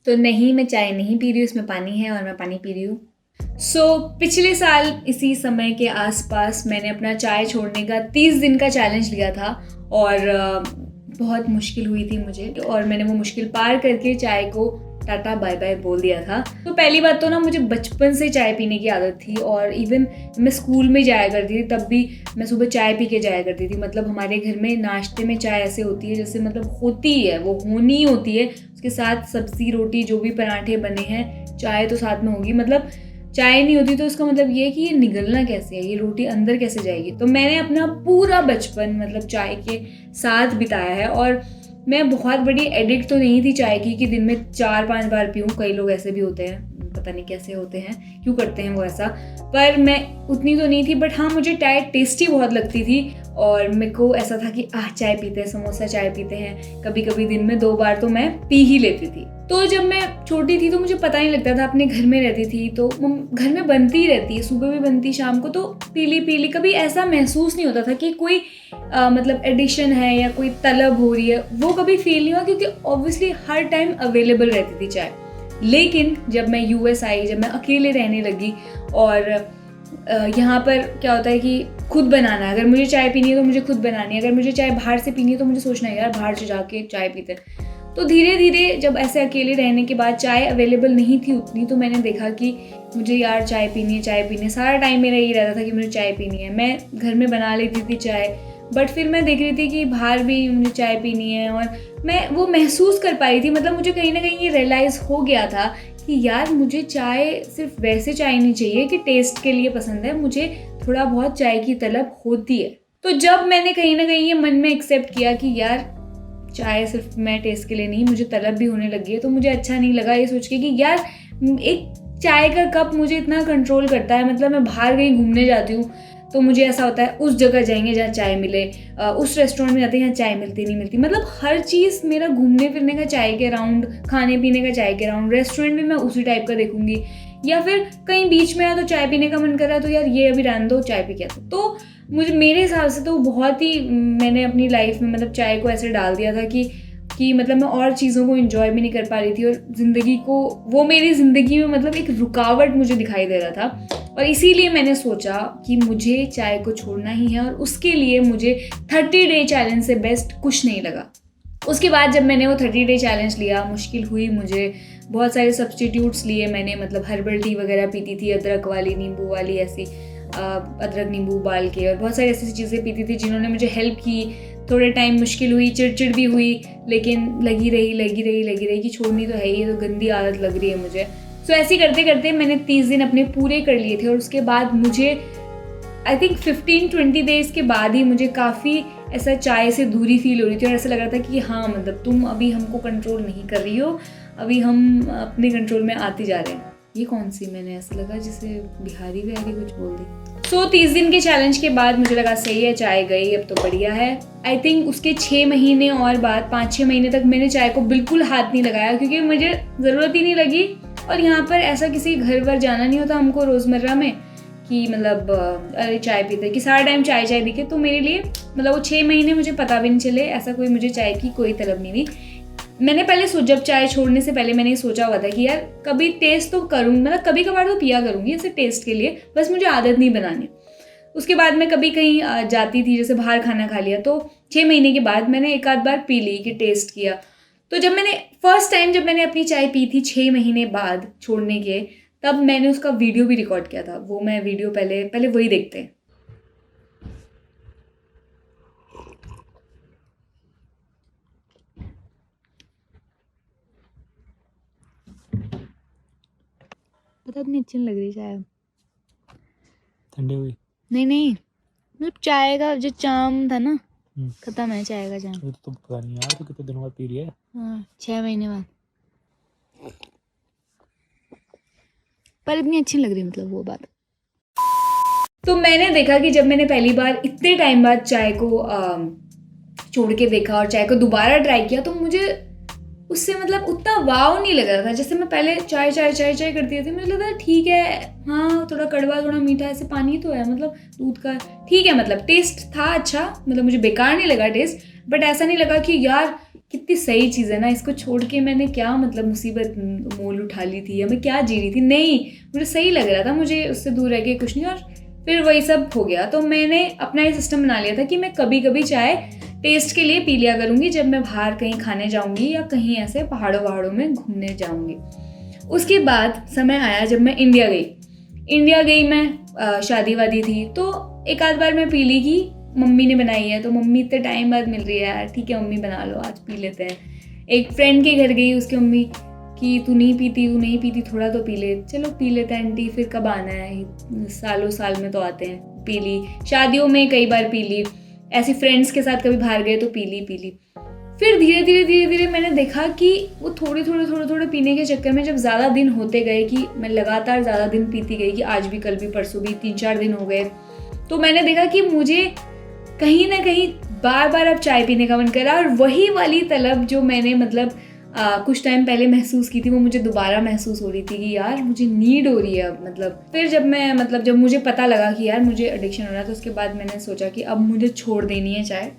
तो नहीं, मैं चाय नहीं पी रही हूँ, इसमें पानी है और मैं पानी पी रही हूँ। पिछले साल इसी समय के आसपास मैंने अपना चाय छोड़ने का 30 दिन का चैलेंज लिया था और बहुत मुश्किल हुई थी मुझे, और मैंने वो मुश्किल पार करके चाय को टाटा बाय बाय बोल दिया था। तो पहली बात तो ना, मुझे बचपन से चाय पीने की आदत थी और इवन मैं स्कूल में जाया करती थी तब भी मैं सुबह चाय पी के जाया करती थी। मतलब हमारे घर में नाश्ते में चाय ऐसे होती है जैसे मतलब होती है, वो होनी होती है, उसके साथ सब्जी रोटी जो भी पराठे बने हैं चाय तो साथ में होगी। मतलब चाय नहीं होती तो इसका मतलब ये है कि ये निगलना कैसे है, ये रोटी अंदर कैसे जाएगी। तो मैंने अपना पूरा बचपन मतलब चाय के साथ बिताया है और मैं बहुत बड़ी एडिक्ट तो नहीं थी चाय की कि दिन में 4-5 बार पीऊँ। कई लोग ऐसे भी होते हैं, पता नहीं कैसे होते हैं, क्यों करते हैं वो ऐसा, पर मैं उतनी तो नहीं थी। बट हाँ, मुझे चाय टेस्टी बहुत लगती थी और मेरे को ऐसा था कि चाय पीते हैं, समोसा चाय पीते हैं, कभी कभी दिन में 2 बार तो मैं पी ही लेती थी। तो जब मैं छोटी थी तो मुझे पता नहीं लगता था, अपने घर में रहती थी तो घर में बनती ही रहती है, सुबह भी बनती शाम को, तो पीली कभी ऐसा महसूस नहीं होता था कि कोई मतलब एडिशन है या कोई तलब हो रही है, वो कभी फील नहीं हुआ क्योंकि ऑब्वियसली हर टाइम अवेलेबल रहती थी चाय। लेकिन जब मैं यूएस आई, जब मैं अकेले रहने लगी और यहाँ पर क्या होता है कि खुद बनाना है, अगर मुझे चाय पीनी है तो मुझे खुद बनानी है, अगर मुझे चाय बाहर से पीनी है तो मुझे सोचना है यार बाहर से जाके चाय पीते हैं। तो धीरे धीरे जब ऐसे अकेले रहने के बाद चाय अवेलेबल नहीं थी उतनी, तो मैंने देखा कि मुझे यार चाय पीनी है। सारा टाइम मेरा यही रहता था कि मुझे चाय पीनी है। मैं घर में बना लेती थी चाय, बट फिर मैं देख रही थी कि बाहर भी मुझे चाय पीनी है और मैं वो महसूस कर पा रही थी। मतलब मुझे कहीं ना कहीं ये रियलाइज़ हो गया था कि यार मुझे चाय सिर्फ वैसे चाय नहीं चाहिए कि टेस्ट के लिए पसंद है, मुझे थोड़ा बहुत चाय की तलब होती है। तो जब मैंने कहीं ना कहीं ये मन में एक्सेप्ट किया कि यार चाय सिर्फ मैं टेस्ट के लिए नहीं, मुझे तलब भी होने लगी है, तो मुझे अच्छा नहीं लगा ये सोच के कि यार एक चाय का कप मुझे इतना कंट्रोल करता है। मतलब मैं बाहर कहीं घूमने जाती हूँ तो मुझे ऐसा होता है उस जगह जाएंगे जहाँ चाय मिले, उस रेस्टोरेंट में जाते हैं यहाँ चाय मिलती नहीं मिलती। मतलब हर चीज़ मेरा घूमने फिरने का चाय के राउंड, खाने पीने का चाय के राउंड, रेस्टोरेंट भी मैं उसी टाइप का देखूंगी, या फिर कहीं बीच में आया तो चाय पीने का मन कर रहा है तो यार ये अभी रहने दो, चाय पी के आता। तो मुझे मेरे हिसाब से तो बहुत ही मैंने अपनी लाइफ में मतलब चाय को ऐसे डाल दिया था कि मतलब मैं और चीज़ों को एंजॉय भी नहीं कर पा रही थी और ज़िंदगी को, वो मेरी ज़िंदगी में मतलब एक रुकावट मुझे दिखाई दे रहा था। और इसीलिए मैंने सोचा कि मुझे चाय को छोड़ना ही है और उसके लिए मुझे 30 डे चैलेंज से बेस्ट कुछ नहीं लगा। उसके बाद जब मैंने वो 30 डे चैलेंज लिया, मुश्किल हुई मुझे, बहुत सारे सब्स्टिट्यूट्स लिए मैंने, मतलब हर्बल टी वगैरह पीती थी, अदरक वाली, नींबू वाली, ऐसी अदरक नींबू उबाल के, और बहुत सारी ऐसी चीज़ें पीती थी जिन्होंने मुझे हेल्प की। थोड़े टाइम मुश्किल हुई, चिड़चिड़ भी हुई, लेकिन लगी रही कि छोड़नी तो है ही, ये तो गंदी आदत लग रही है मुझे। सो ऐसे करते करते मैंने 30 दिन अपने पूरे कर लिए थे और उसके बाद मुझे आई थिंक 15-20 डेज के बाद ही मुझे काफ़ी ऐसा चाय से दूरी फील हो रही थी और ऐसा लग रहा था कि हाँ मतलब तुम अभी हमको कंट्रोल नहीं कर रही हो, अभी हम अपने कंट्रोल में आते जा रहे हैं। ये कौन सी, मैंने ऐसा लगा जैसे बिहारी कुछ बोल दी। 30 दिन के चैलेंज के बाद मुझे लगा सही है, चाय गई अब तो बढ़िया है। आई थिंक उसके 6 महीने और बाद 5-6 महीने तक मैंने चाय को बिल्कुल हाथ नहीं लगाया क्योंकि मुझे ज़रूरत ही नहीं लगी। और यहाँ पर ऐसा किसी घर पर जाना नहीं होता हमको रोज़मर्रा में कि मतलब अरे चाय पीते कि सारा टाइम चाय दिखे। तो मेरे लिए मतलब वो 6 महीने मुझे पता भी नहीं चले, ऐसा कोई मुझे चाय की कोई तलब नहीं हुई। मैंने पहले जब चाय छोड़ने से पहले मैंने सोचा हुआ था कि यार कभी टेस्ट तो करूँगी, मतलब कभी कभार तो पिया करूँगी ऐसे टेस्ट के लिए, बस मुझे आदत नहीं बनानी। उसके बाद मैं कभी कहीं जाती थी, जैसे बाहर खाना खा लिया, तो 6 महीने के बाद मैंने एक आध बार पी ली कि टेस्ट किया। तो जब मैंने फर्स्ट टाइम जब मैंने अपनी चाय पी थी 6 महीने बाद छोड़ने के, तब मैंने उसका वीडियो भी रिकॉर्ड किया था। वो मैं वीडियो पहले वही देखते हैं। पता नहीं अच्छी लग रही चाय, ठंडी हुई नहीं मतलब चाय का जो चाम था ना खत्म है, चाय का चाम। तो पता नहीं यार, तो कितने दिनों बाद पी रही है? हाँ 6 महीने बाद, पर इतनी अच्छी लग रही मतलब वो बात। तो मैंने देखा कि जब मैंने पहली बार इतने टाइम बाद चाय को छोड़ के देखा और चाय को दोबारा ट्राई किया, तो मुझे उससे मतलब उतना वाव नहीं लग रहा था। जैसे मैं पहले चाय करती थी, मुझे लगा ठीक है, हाँ थोड़ा कड़वा थोड़ा मीठा, ऐसे पानी तो है, मतलब दूध का ठीक है, मतलब टेस्ट था अच्छा, मतलब मुझे बेकार नहीं लगा टेस्ट, बट ऐसा नहीं लगा कि यार कितनी सही चीज़ है ना, इसको छोड़ के मैंने क्या मतलब मुसीबत मोल उठा ली थी या मैं क्या जी रही थी। नहीं, मुझे सही लग रहा था, मुझे उससे दूर रह के कुछ नहीं। और फिर वही सब हो गया। तो मैंने अपना ये सिस्टम बना लिया था कि मैं कभी कभी चाय टेस्ट के लिए पी लिया करूँगी जब मैं बाहर कहीं खाने जाऊँगी या कहीं ऐसे पहाड़ों वहाड़ों में घूमने जाऊँगी। उसके बाद समय आया जब मैं इंडिया गई मैं, शादी वादी थी, तो एक आध बार मैं पी ली कि मम्मी ने बनाई है, तो मम्मी इतने टाइम बाद मिल रही है यार, ठीक है मम्मी बना लो, आज पी लेते हैं। एक फ्रेंड के घर गई, उसकी मम्मी कि तू नहीं पीती थोड़ा तो पी ले। चलो पी लेते हैं आंटी, फिर कब आना है, सालों साल में तो आते हैं। पी ली, शादियों में कई बार पी ली, ऐसी फ्रेंड्स के साथ कभी बाहर गए तो पी ली। फिर धीरे धीरे मैंने देखा कि वो थोड़े पीने के चक्कर में जब ज़्यादा दिन होते गए कि मैं लगातार ज़्यादा दिन पीती गई, कि आज भी कल भी परसों भी 3-4 दिन हो गए, तो मैंने देखा कि मुझे कहीं ना कहीं बार बार अब चाय पीने का मन करा। और वही वाली तलब जो मैंने मतलब कुछ टाइम पहले महसूस की थी, वो मुझे दोबारा महसूस हो रही थी कि यार मुझे नीड हो रही है अब। मतलब फिर जब मुझे पता लगा कि यार मुझे एडिक्शन हो रहा है, तो उसके बाद मैंने सोचा कि अब मुझे छोड़ देनी है चाय।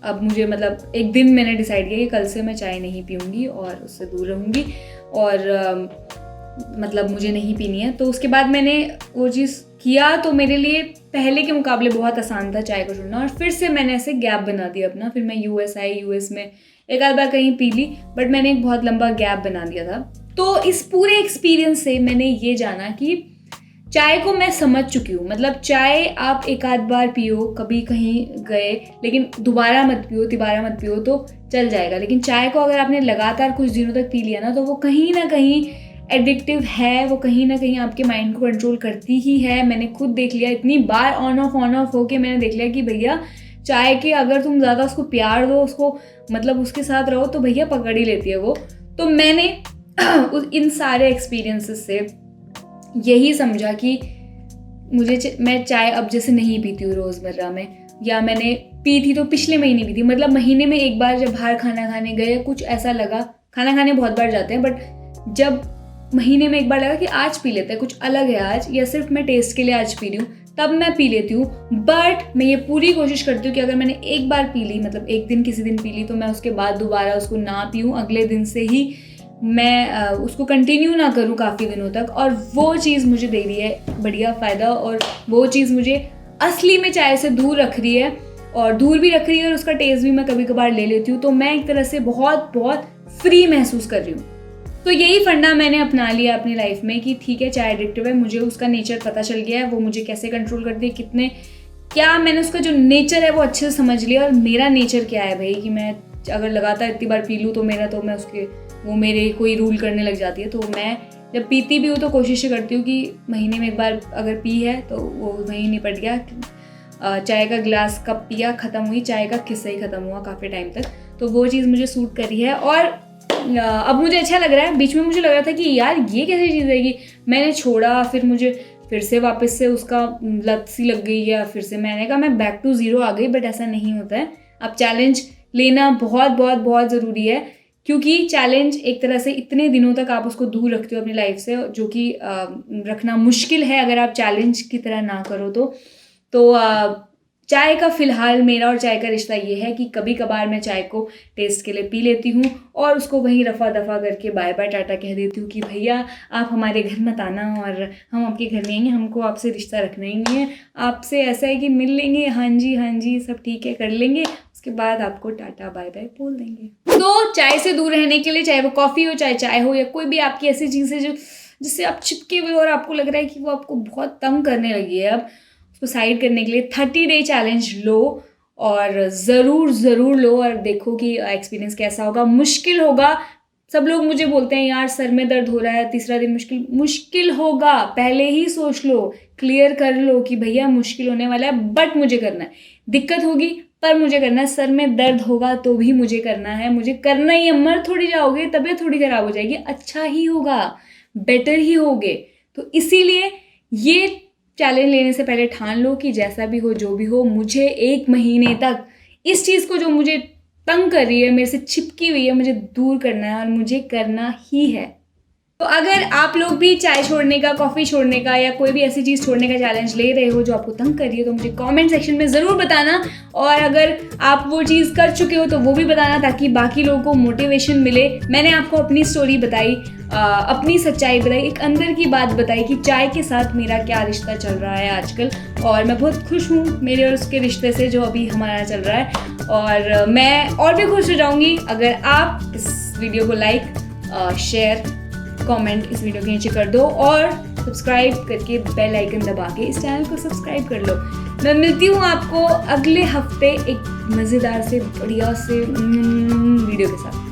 अब मुझे मतलब एक दिन मैंने डिसाइड किया कि कल से मैं चाय नहीं पीऊँगी और उससे दूर रहूँगी, और मतलब मुझे नहीं पीनी है। तो उसके बाद मैंने वो चीज़ किया, तो मेरे लिए पहले के मुकाबले बहुत आसान था चाय को छोड़ना। और फिर से मैंने ऐसे गैप बना दिया अपना। फिर मैं यूएस में एक आध बार कहीं पी ली, बट मैंने एक बहुत लंबा गैप बना दिया था। तो इस पूरे एक्सपीरियंस से मैंने ये जाना कि चाय को मैं समझ चुकी हूँ। मतलब चाय आप एक आध बार पियो, कभी कहीं गए, लेकिन दोबारा मत पियो, तिबारा मत पियो तो चल जाएगा। लेकिन चाय को अगर आपने लगातार कुछ दिनों तक पी लिया ना, तो वो कहीं ना कहीं एडिक्टिव है, वो कहीं ना कहीं आपके माइंड को कंट्रोल करती ही है। मैंने खुद देख लिया, इतनी बार ऑन ऑफ होके मैंने देख लिया कि भैया चाय के अगर तुम ज़्यादा उसको प्यार दो, उसको मतलब उसके साथ रहो, तो भैया पकड़ ही लेती है वो। तो मैंने इन सारे एक्सपीरियंसेस से यही समझा कि मैं चाय अब जैसे नहीं पीती हूँ रोज़मर्रा में, या मैंने पी थी तो पिछले महीने पी थी। मतलब महीने में एक बार जब बाहर खाना खाने गए, कुछ ऐसा लगा, खाना खाने बहुत बार जाते हैं, बट जब महीने में एक बार लगा कि आज पी लेते हैं, कुछ अलग है आज, या सिर्फ मैं टेस्ट के लिए आज पी रही हूँ, तब मैं पी लेती हूँ। बट मैं ये पूरी कोशिश करती हूँ कि अगर मैंने एक बार पी ली, मतलब एक दिन किसी दिन पी ली, तो मैं उसके बाद दोबारा उसको ना पीऊँ, अगले दिन से ही मैं उसको कंटिन्यू ना करूँ काफ़ी दिनों तक। और वो चीज़ मुझे दे रही है बढ़िया फ़ायदा, और वो चीज़ मुझे असली में चाय से दूर रख रही है, और दूर भी रख रही है, और उसका टेस्ट भी मैं कभी कभार ले लेती हूँ। तो मैं एक तरह से बहुत बहुत फ्री महसूस कर रही हूँ। तो यही फंडा मैंने अपना लिया अपनी लाइफ में कि ठीक है चाय एडिक्टिव है, मुझे उसका नेचर पता चल गया है, वो मुझे कैसे कंट्रोल करती है, क्या मैंने उसका जो नेचर है वो अच्छे से समझ लिया। और मेरा नेचर क्या है भाई, कि मैं अगर लगातार इतनी बार पी लूँ तो मैं उसके वो मेरे कोई रूल करने लग जाती है। तो मैं जब पीती भी हूँ तो कोशिश करती हूँ कि महीने में एक बार अगर पी है तो वो वहीं निपट गया। चाय का गिलास कब पिया, ख़त्म हुई, चाय का किस्सा ही ख़त्म हुआ काफ़ी टाइम तक। तो वो चीज़ मुझे सूट करी है, और अब मुझे अच्छा लग रहा है। बीच में मुझे लग रहा था कि यार ये कैसी चीज़ है, कि मैंने छोड़ा, फिर मुझे फिर से वापस से उसका लत सी लग गई है, फिर से मैंने कहा मैं बैक टू ज़ीरो आ गई। बट ऐसा नहीं होता है। अब चैलेंज लेना बहुत बहुत बहुत ज़रूरी है, क्योंकि चैलेंज एक तरह से इतने दिनों तक आप उसको दूर रखते हो अपनी लाइफ से, जो कि रखना मुश्किल है अगर आप चैलेंज की तरह ना करो तो चाय का फ़िलहाल मेरा और चाय का रिश्ता ये है कि कभी कभार मैं चाय को टेस्ट के लिए पी लेती हूँ, और उसको वहीं रफ़ा दफ़ा करके बाय बाय टाटा कह देती हूँ कि भैया आप हमारे घर मत आना, और हम आपके घर नहीं आएंगे, हमको आपसे रिश्ता रखना ही नहीं है। आपसे ऐसा है कि मिल लेंगे, हाँ जी सब ठीक है कर लेंगे, उसके बाद आपको टाटा बाय बाय बोल देंगे। तो चाय से दूर रहने के लिए, चाहे वो कॉफ़ी हो, चाहे चाय हो, या कोई भी आपकी ऐसी चीज़ है जो जिससे आप चिपके हुए और आपको लग रहा है कि वो आपको बहुत तंग करने लगी है, अब उसको साइड करने के लिए 30 डे चैलेंज लो, और ज़रूर लो, और देखो कि एक्सपीरियंस कैसा होगा। मुश्किल होगा, सब लोग मुझे बोलते हैं यार सर में दर्द हो रहा है, तीसरा दिन मुश्किल होगा, पहले ही सोच लो, क्लियर कर लो कि भैया मुश्किल होने वाला है, बट मुझे करना है। दिक्कत होगी पर मुझे करना है, सर में दर्द होगा तो भी मुझे करना है, मुझे करना ही है। मर थोड़ी जाओगे, तबीयत थोड़ी खराब हो जाएगी, अच्छा ही होगा, बेटर ही होगे। तो इसीलिए ये चैलेंज लेने से पहले ठान लो कि जैसा भी हो, जो भी हो, मुझे 1 महीने तक इस चीज़ को जो मुझे तंग कर रही है, मेरे से चिपकी हुई है, मुझे दूर करना है, और मुझे करना ही है। तो अगर आप लोग भी चाय छोड़ने का, कॉफ़ी छोड़ने का या कोई भी ऐसी चीज़ छोड़ने का चैलेंज ले रहे हो जो आपको तंग कर रही है, तो मुझे कमेंट सेक्शन में ज़रूर बताना। और अगर आप वो चीज़ कर चुके हो तो वो भी बताना, ताकि बाकी लोगों को मोटिवेशन मिले। मैंने आपको अपनी स्टोरी बताई, अपनी सच्चाई बताई, एक अंदर की बात बताई कि चाय के साथ मेरा क्या रिश्ता चल रहा है आजकल। और मैं बहुत खुश हूँ मेरे और उसके रिश्ते से जो अभी हमारा चल रहा है। और मैं और भी खुश हो जाऊँगी अगर आप इस वीडियो को लाइक, शेयर, कमेंट इस वीडियो के नीचे कर दो और सब्सक्राइब करके बेल आइकन दबा के इस चैनल को सब्सक्राइब कर लो। मैं मिलती हूँ आपको अगले हफ्ते एक मज़ेदार से बढ़िया से वीडियो के साथ।